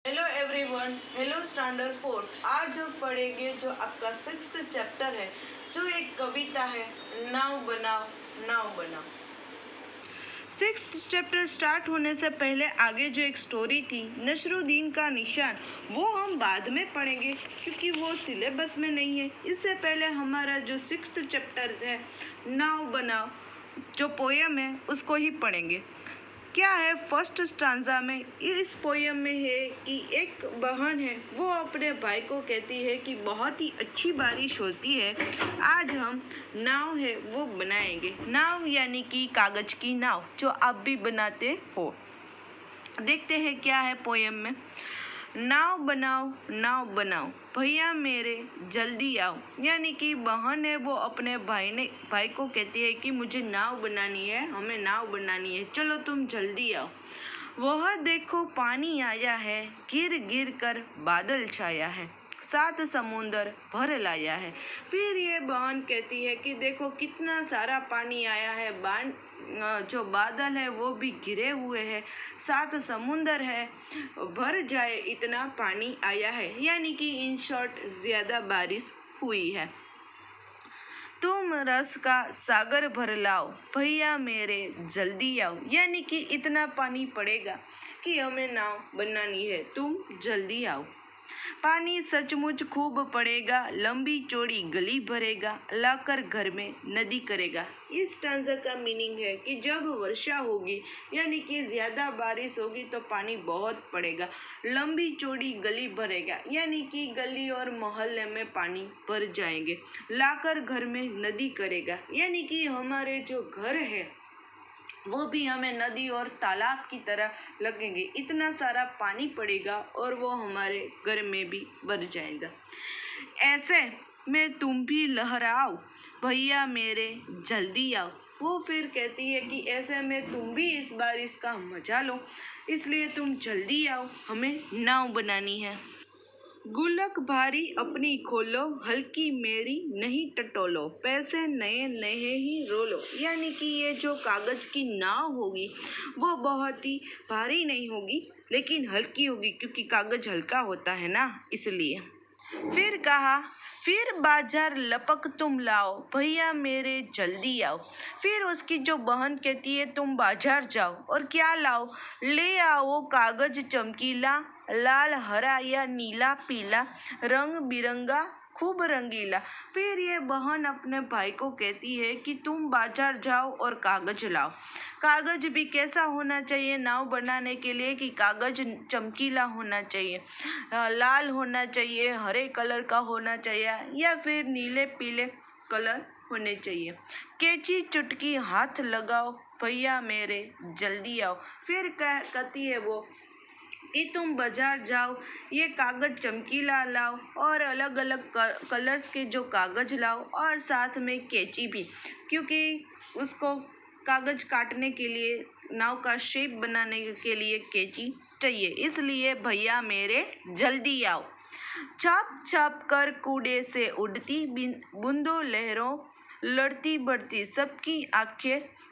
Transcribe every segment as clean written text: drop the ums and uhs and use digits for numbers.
Hello everyone, hello standard fourth. आज हम पढ़ेंगे जो आपका 6th चैप्टर है, जो एक कविता है, नाव बनाओ नाव बनाओ। 6th चैप्टर स्टार्ट होने से पहले आगे जो एक स्टोरी थी नसरुद्दीन का निशान, वो हम बाद में पढ़ेंगे क्योंकि वो सिलेबस में नहीं है। इससे पहले हमारा जो 6th चैप्टर है, नाव बनाओ, जो पोयम है उसको ही पढ़ेंगे। क्या है फर्स्ट स्टांजा में, इस पोयम में है कि एक बहन है, वो अपने भाई को कहती है कि बहुत ही अच्छी बारिश होती है, आज हम नाव है वो बनाएंगे। नाव यानी कि कागज की नाव, जो आप भी बनाते हो। देखते हैं क्या है पोयम में। नाव बनाओ भैया मेरे जल्दी आओ। यानी कि बहन है वो अपने भाई को कहती है कि मुझे नाव बनानी है, हमें नाव बनानी है, चलो तुम जल्दी आओ। वह देखो पानी आया है, गिर गिर कर बादल छाया है, 7 समुंदर भर लाया है। फिर ये बहन कहती है कि देखो कितना सारा पानी आया है, जो बादल है वो भी घिरे हुए हैं, 7 समुंदर है, भर जाए इतना पानी आया है। यानी कि इन शॉर्ट ज़्यादा बारिश हुई है। तुम रस का सागर भर लाओ भैया मेरे जल्दी आओ। यानी कि इतना पानी पड़ेगा कि हमें नाव बनानी है, तुम जल्दी आओ। पानी सचमुच खूब पड़ेगा, लंबी चौड़ी गली भरेगा, लाकर घर में नदी करेगा। इस स्टांजा का मीनिंग है कि जब वर्षा होगी यानी कि ज़्यादा बारिश होगी तो पानी बहुत पड़ेगा, लंबी चौड़ी गली भरेगा यानी कि गली और मोहल्ले में पानी भर जाएंगे, लाकर घर में नदी करेगा यानी कि हमारे जो घर है वो भी हमें नदी और तालाब की तरह लगेंगे। इतना सारा पानी पड़ेगा और वो हमारे घर में भी भर जाएगा। ऐसे में तुम भी लहराओ भैया मेरे जल्दी आओ। वो फिर कहती है कि ऐसे में तुम भी इस बारिश का मजा लो, इसलिए तुम जल्दी आओ, हमें नाव बनानी है। गुल्लक भारी अपनी खोलो, हल्की मेरी नहीं टटोलो, पैसे नए नए ही रोलो। यानी कि ये जो कागज़ की नाव होगी वो बहुत ही भारी नहीं होगी लेकिन हल्की होगी, क्योंकि कागज़ हल्का होता है ना, इसलिए। फिर कहा फिर बाजार लपक तुम लाओ भैया मेरे जल्दी आओ। फिर उसकी जो बहन कहती है तुम बाजार जाओ और क्या लाओ, ले आओ कागज़ चमकीला, लाल हरा या नीला पीला, रंग बिरंगा खूब रंगीला। फिर ये बहन अपने भाई को कहती है कि तुम बाजार जाओ और कागज़ लाओ। कागज़ भी कैसा होना चाहिए नाव बनाने के लिए कि कागज़ चमकीला होना चाहिए, लाल होना चाहिए, हरे कलर का होना चाहिए या फिर नीले पीले कलर होने चाहिए। कैंची चुटकी हाथ लगाओ भैया मेरे जल्दी आओ। फिर कहती है वो कि तुम बाजार जाओ, ये कागज़ चमकीला लाओ और अलग अलग कलर्स के जो कागज़ लाओ और साथ में कैंची भी, क्योंकि उसको कागज़ काटने के लिए, नाव का शेप बनाने के लिए कैंची चाहिए, इसलिए भैया मेरे जल्दी आओ। छाप छाप कर कूड़े से उड़ती बूंदों लहरों, लड़ती बढ़ती सबकी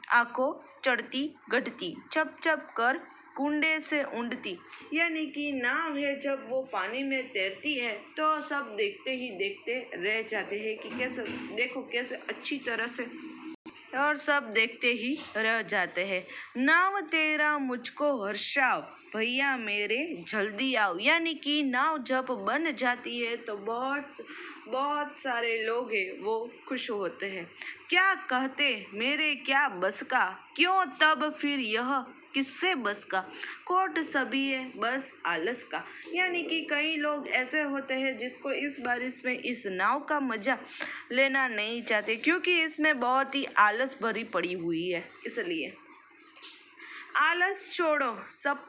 आंखों चढ़ती घटती, छप छप कर कुंडे से उड़ती। यानी कि नाव है जब वो पानी में तैरती है तो सब देखते ही देखते रह जाते हैं कि कैसे, देखो कैसे अच्छी तरह से, और सब देखते ही रह जाते हैं। नाव तेरा मुझको हर्षाओ भैया मेरे जल्दी आओ। यानी कि नाव जब बन जाती है तो बहुत सारे लोग हैं वो खुश होते हैं। क्या कहते मेरे क्या बस का, क्यों तब फिर यह किससे बस का, कोट सभी है बस आलस का। यानी कि कई लोग ऐसे होते हैं जिसको इस बारिश में इस नाव का मज़ा लेना नहीं चाहते, क्योंकि इसमें बहुत ही आलस भरी पड़ी हुई है, इसलिए। आलस छोड़ो सब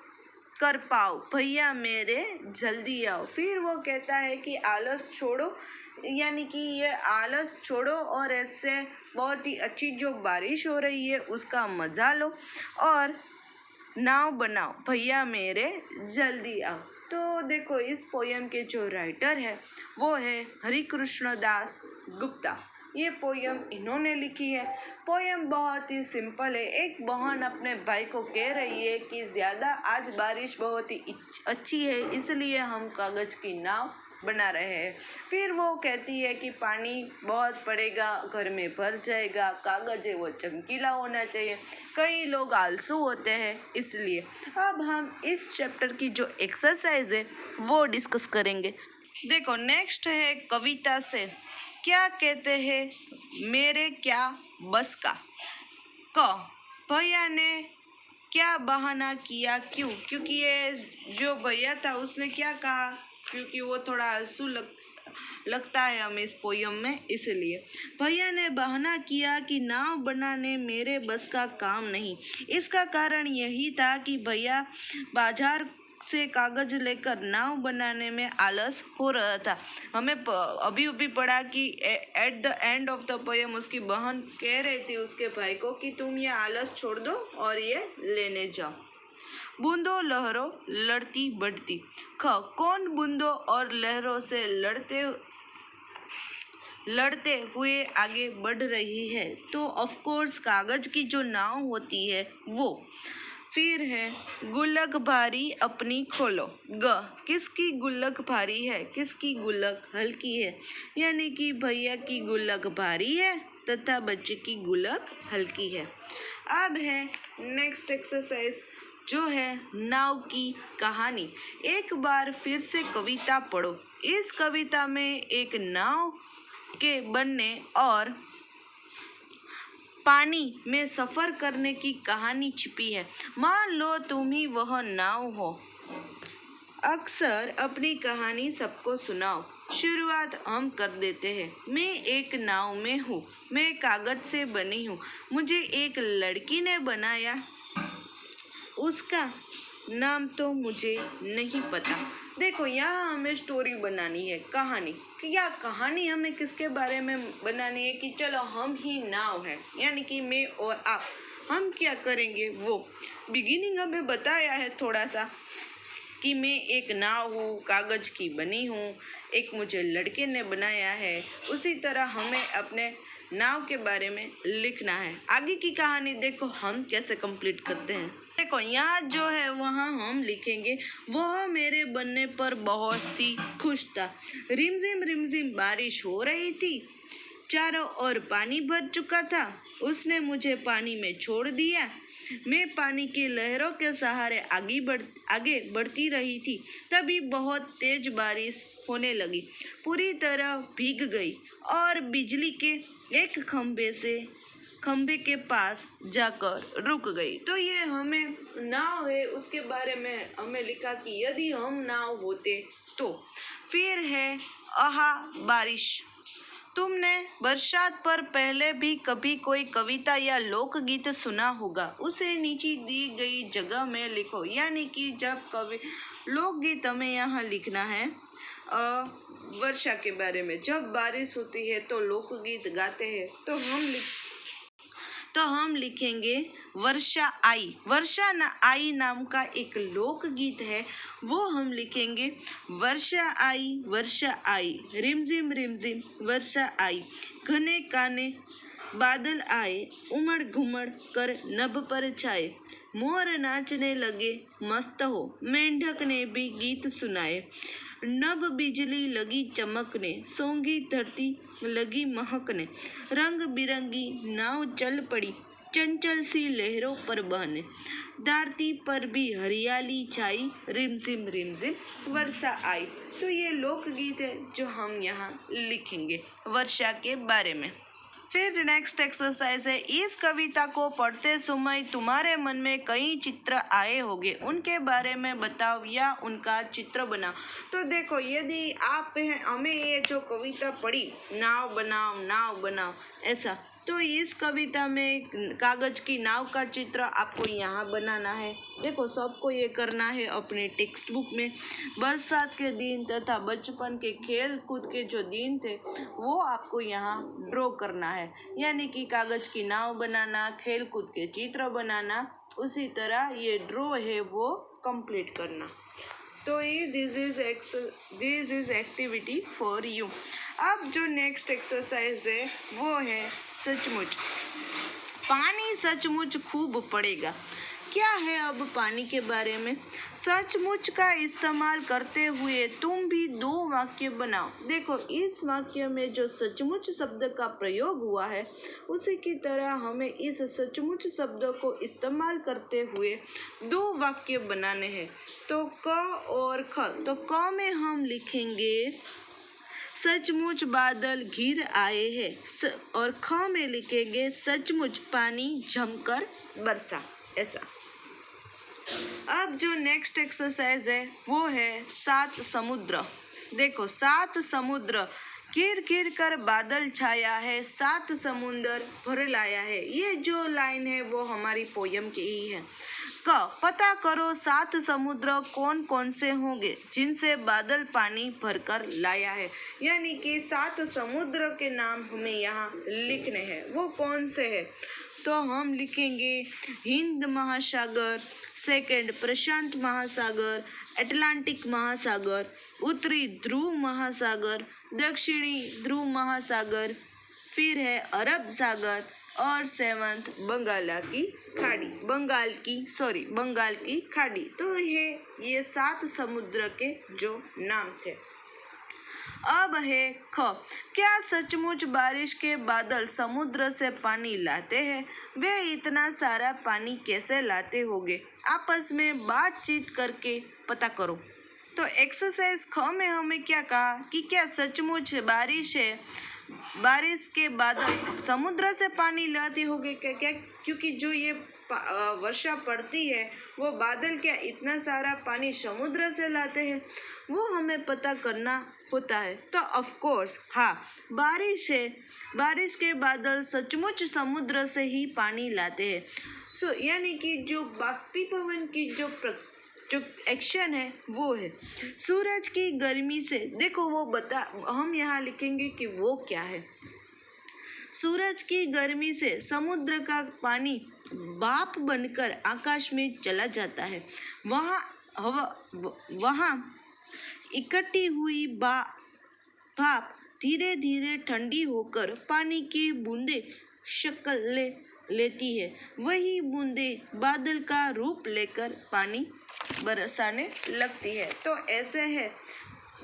कर पाओ भैया मेरे जल्दी आओ। फिर वो कहता है कि आलस छोड़ो, यानी कि ये आलस छोड़ो और ऐसे बहुत ही अच्छी जो बारिश हो रही है उसका मज़ा लो और नाव बनाओ भैया मेरे जल्दी आओ। तो देखो इस पोयम के जो राइटर है वो है हरिकृष्ण दास गुप्ता। ये पोयम इन्होंने लिखी है। पोयम बहुत ही सिंपल है। एक बहन अपने भाई को कह रही है कि ज़्यादा आज बारिश बहुत ही अच्छी है, इसलिए हम कागज़ की नाव बना रहे हैं। फिर वो कहती है कि पानी बहुत पड़ेगा, घर में भर जाएगा, कागज़ है वो चमकीला होना चाहिए। कई लोग आलसू होते हैं, इसलिए अब हम इस चैप्टर की जो एक्सरसाइज है वो डिस्कस करेंगे। देखो, नेक्स्ट है कविता से। क्या कहते हैं मेरे क्या बस का। क भैया ने क्या बहाना किया, क्यों? क्योंकि ये जो भैया था उसने क्या कहा, क्योंकि वो थोड़ा आंसू लगता है हमें इस पोयम में, इसलिए भैया ने बहाना किया कि नाव बनाने मेरे बस का काम नहीं। इसका कारण यही था कि भैया बाजार से कागज लेकर नाव बनाने में आलस हो रहा था। हमें अभी अभी पढ़ा कि at the end of the poem उसकी बहन कह रही थी उसके भाई को कि तुम ये आलस छोड़ दो और ये लेने जाओ। बूंदों लहरों लड़ती बढ़ती। ख कौन बूंदों और लहरों से लड़ते हुए आगे बढ़ रही है? तो ऑफ कोर्स कागज की जो नाव होती है वो। फिर है गुल्लक भारी अपनी खोलो। ग किसकी गुल्लक भारी है, किसकी गुल्लक हल्की है? यानी कि भैया की गुल्लक भारी है तथा बच्चे की गुल्लक हल्की है। अब है नेक्स्ट एक्सरसाइज जो है नाव की कहानी। एक बार फिर से कविता पढ़ो। इस कविता में एक नाव के बनने और पानी में सफ़र करने की कहानी छिपी है। मान लो तुम ही वह नाव हो। अक्सर अपनी कहानी सबको सुनाओ। शुरुआत हम कर देते हैं। मैं एक नाव में हूँ, मैं कागज से बनी हूँ, मुझे एक लड़की ने बनाया, उसका नाम तो मुझे नहीं पता। देखो, यहाँ हमें स्टोरी बनानी है, कहानी। क्या कहानी हमें किसके बारे में बनानी है कि चलो हम ही नाव है, यानी कि मैं और आप। हम क्या करेंगे वो बिगिनिंग हमें बताया है थोड़ा सा कि मैं एक नाव हूँ, कागज की बनी हूँ, एक मुझे लड़के ने बनाया है। उसी तरह हमें अपने नाव के बारे में लिखना है। आगे की कहानी देखो हम कैसे कंप्लीट करते हैं। देखो, यहाँ जो है वहाँ हम लिखेंगे, वह मेरे बनने पर बहुत ही खुश था। रिमझिम बारिश हो रही थी, चारों ओर पानी भर चुका था। उसने मुझे पानी में छोड़ दिया। मैं पानी की लहरों के सहारे आगे बढ़ती रही थी। तभी बहुत तेज बारिश होने लगी, पूरी तरह भीग गई और बिजली के एक खंभे के पास जाकर रुक गई। तो ये हमें नाव है उसके बारे में हमें लिखा कि यदि हम नाव होते तो। फिर है आहा बारिश। तुमने बरसात पर पहले भी कभी कोई कविता या लोकगीत सुना होगा, उसे नीचे दी गई जगह में लिखो। यानी कि जब लोकगीत हमें यहाँ लिखना है वर्षा के बारे में। जब बारिश होती है तो लोकगीत गाते हैं, तो हम लिखेंगे वर्षा आई। वर्षा न आई नाम का एक लोकगीत है, वो हम लिखेंगे वर्षा आई रिमझिम वर्षा आई, घने काने बादल आए, उमड़ घुमड़ कर नभ पर छाए, मोर नाचने लगे मस्त हो, मेंढक ने भी गीत सुनाए, नभ बिजली लगी चमकने, सोंगी धरती लगी महकने, रंग बिरंगी नाव चल पड़ी, चंचल सी लहरों पर बहने, धरती पर भी हरियाली छाई, रिमझिम वर्षा आई। तो ये लोकगीत है जो हम यहाँ लिखेंगे वर्षा के बारे में। फिर नेक्स्ट एक्सरसाइज है, इस कविता को पढ़ते समय तुम्हारे मन में कई चित्र आए होंगे, उनके बारे में बताओ या उनका चित्र बनाओ। तो देखो, यदि आप हमें ये जो कविता पढ़ी नाव बनाओ ऐसा, तो इस कविता में कागज की नाव का चित्र आपको यहाँ बनाना है। देखो, सबको ये करना है अपने टेक्स्ट बुक में। बरसात के दिन तथा बचपन के खेल कूद के जो दिन थे वो आपको यहाँ ड्रॉ करना है, यानी कि कागज की नाव बनाना, खेल कूद के चित्र बनाना, उसी तरह ये ड्रॉ है वो कंप्लीट करना। तो ये this is activity for you. अब जो नेक्स्ट एक्सरसाइज है वो है सचमुच। पानी सचमुच खूब पड़ेगा। क्या है अब पानी के बारे में? सचमुच का इस्तेमाल करते हुए तुम भी 2 वाक्य बनाओ। देखो, इस वाक्य में जो सचमुच शब्द का प्रयोग हुआ है उसी की तरह हमें इस सचमुच शब्द को इस्तेमाल करते हुए 2 वाक्य बनाने हैं। तो क और ख। तो क में हम लिखेंगे सचमुच बादल घिर आए हैं और ख में लिखेंगे सचमुच पानी जमकर बरसा। ऐसा। अब जो नेक्स्ट एक्सरसाइज है वो है 7 समुद्र। देखो, 7 समुद्र घिर घिर कर बादल छाया है, 7 समुंदर भर लाया है। ये जो लाइन है वो हमारी पोयम की ही है। क, पता करो 7 समुद्र कौन कौन से होंगे जिनसे बादल पानी भरकर लाया है। यानी कि 7 समुद्र के नाम हमें यहाँ लिखने हैं। वो कौन से हैं? तो हम लिखेंगे हिंद महासागर, सेकंड प्रशांत महासागर, अटलांटिक महासागर, उत्तरी ध्रुव महासागर, दक्षिणी ध्रुव महासागर, फिर है अरब सागर और 7th बंगाल की खाड़ी। तो ये 7 समुद्र के जो नाम थे। अब है ख। क्या सचमुच बारिश के बादल समुद्र से पानी लाते हैं? वे इतना सारा पानी कैसे लाते होंगे? आपस में बातचीत करके पता करो। तो एक्सरसाइज ख में हमें क्या कहा कि क्या सचमुच बारिश के बादल समुद्र से पानी लाते होंगे क्या? क्योंकि जो ये वर्षा पड़ती है वो बादल क्या इतना सारा पानी समुद्र से लाते हैं? वो हमें पता करना होता है। तो ऑफ कोर्स हाँ, बारिश के बादल सचमुच समुद्र से ही पानी लाते हैं। यानी कि जो बाष्पीभवन की जो एक्शन है वो है सूरज की गर्मी से। देखो, हम यहाँ लिखेंगे कि वो क्या है। सूरज की गर्मी से समुद्र का पानी भाप बनकर आकाश में चला जाता है। वहाँ इकट्ठी हुई भाप धीरे धीरे ठंडी होकर पानी की बूंदें शक्ल लेती है। वही बूंदें बादल का रूप लेकर पानी बरसाने लगती है। तो ऐसे है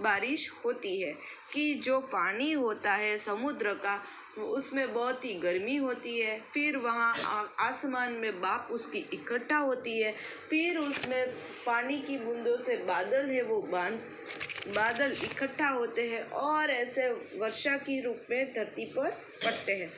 बारिश होती है कि जो पानी होता है समुद्र का उसमें बहुत ही गर्मी होती है, फिर वहाँ आसमान में भाप उसकी इकट्ठा होती है, फिर उसमें पानी की बूंदों से बादल है वो बादल इकट्ठा होते हैं और ऐसे वर्षा की रूप में धरती पर पड़ते हैं।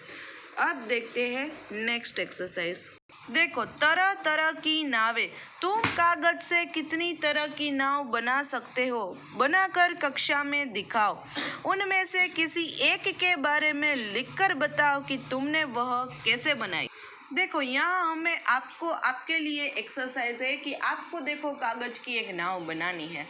अब देखते हैं नेक्स्ट एक्सरसाइज। देखो, तरह तरह की नावें। तुम कागज से कितनी तरह की नाव बना सकते हो? बनाकर कक्षा में दिखाओ। उनमें से किसी एक के बारे में लिखकर बताओ कि तुमने वह कैसे बनाई। देखो, यहाँ हमें आपके लिए एक्सरसाइज है कि आपको देखो कागज की एक नाव बनानी है।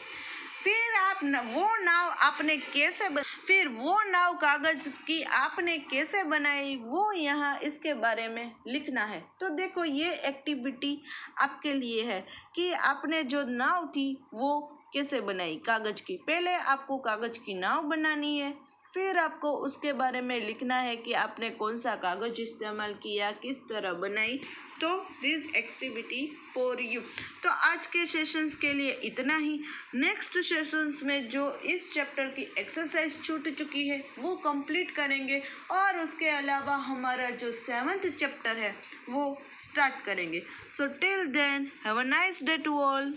फिर वो नाव कागज की आपने कैसे बनाई वो यहाँ इसके बारे में लिखना है। तो देखो, ये एक्टिविटी आपके लिए है कि आपने जो नाव थी वो कैसे बनाई कागज की। पहले आपको कागज की नाव बनानी है, फिर आपको उसके बारे में लिखना है कि आपने कौन सा कागज इस्तेमाल किया, किस तरह बनाई। तो दिस एक्टिविटी फॉर यू। तो आज के सेशंस के लिए इतना ही। नेक्स्ट सेशंस में जो इस चैप्टर की एक्सरसाइज छूट चुकी है वो कंप्लीट करेंगे और उसके अलावा हमारा जो 7th चैप्टर है वो स्टार्ट करेंगे। So till then have a nice day to all.